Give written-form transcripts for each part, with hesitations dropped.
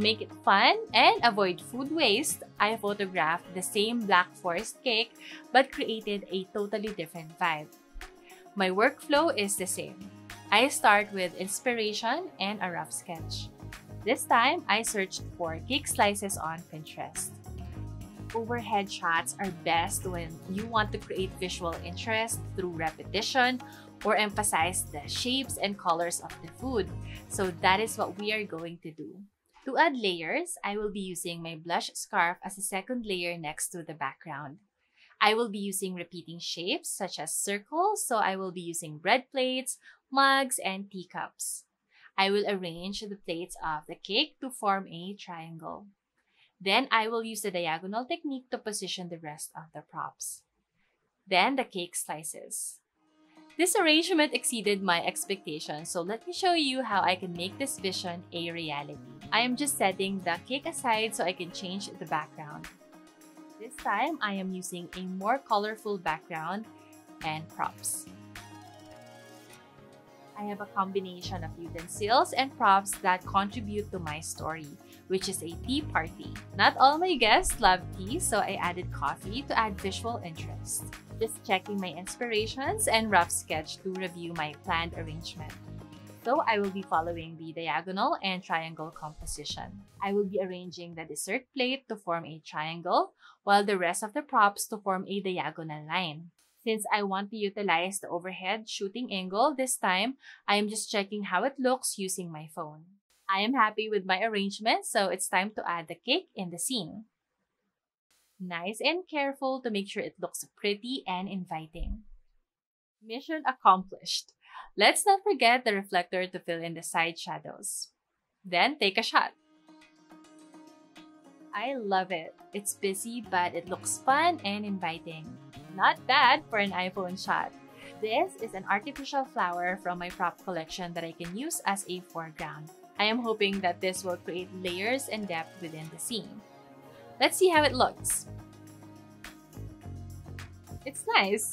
make it fun and avoid food waste, I photographed the same Black Forest cake but created a totally different vibe. My workflow is the same. I start with inspiration and a rough sketch. This time, I searched for cake slices on Pinterest. Overhead shots are best when you want to create visual interest through repetition or emphasize the shapes and colors of the food. So that is what we are going to do. To add layers, I will be using my blush scarf as a second layer next to the background. I will be using repeating shapes such as circles, so I will be using bread plates, mugs, and teacups. I will arrange the plates of the cake to form a triangle. Then I will use the diagonal technique to position the rest of the props. Then the cake slices. This arrangement exceeded my expectations, so let me show you how I can make this vision a reality. I am just setting the cake aside so I can change the background. This time, I am using a more colorful background and props. I have a combination of utensils and props that contribute to my story, which is a tea party. Not all my guests love tea, so I added coffee to add visual interest. Just checking my inspirations and rough sketch to review my planned arrangement. So I will be following the diagonal and triangle composition. I will be arranging the dessert plate to form a triangle, while the rest of the props to form a diagonal line. Since I want to utilize the overhead shooting angle this time, I am just checking how it looks using my phone. I am happy with my arrangement, so it's time to add the cake in the scene. Nice and careful to make sure it looks pretty and inviting. Mission accomplished. Let's not forget the reflector to fill in the side shadows. Then take a shot. I love it. It's busy, but it looks fun and inviting. Not bad for an iPhone shot. This is an artificial flower from my prop collection that I can use as a foreground. I am hoping that this will create layers and depth within the scene. Let's see how it looks. It's nice.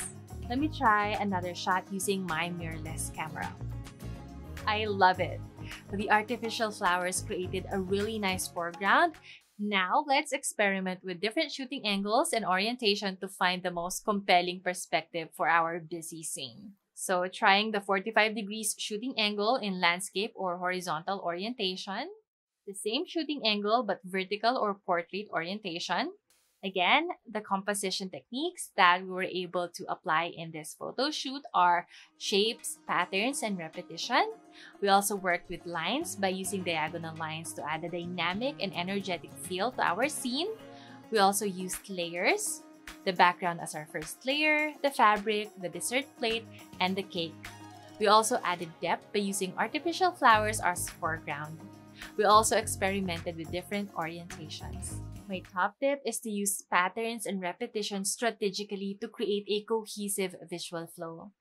Let me try another shot using my mirrorless camera. I love it. The artificial flowers created a really nice foreground. Now, let's experiment with different shooting angles and orientation to find the most compelling perspective for our busy scene. So, trying the 45 degrees shooting angle in landscape or horizontal orientation. The same shooting angle but vertical or portrait orientation. Again, the composition techniques that we were able to apply in this photo shoot are shapes, patterns, and repetition. We also worked with lines by using diagonal lines to add a dynamic and energetic feel to our scene. We also used layers, the background as our first layer, the fabric, the dessert plate, and the cake. We also added depth by using artificial flowers as foreground. We also experimented with different orientations. My top tip is to use patterns and repetition strategically to create a cohesive visual flow.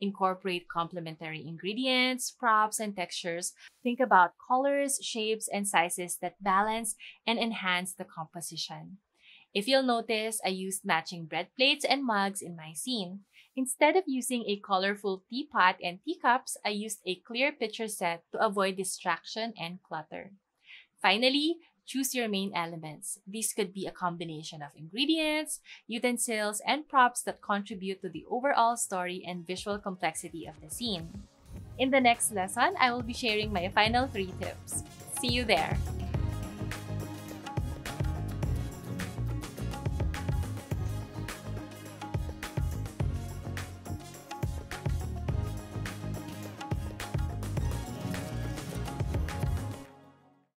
Incorporate complementary ingredients, props, and textures. Think about colors, shapes, and sizes that balance and enhance the composition. If you'll notice, I used matching bread plates and mugs in my scene. Instead of using a colorful teapot and teacups, I used a clear picture set to avoid distraction and clutter. Finally, choose your main elements. These could be a combination of ingredients, utensils, and props that contribute to the overall story and visual complexity of the scene. In the next lesson, I will be sharing my final 3 tips. See you there!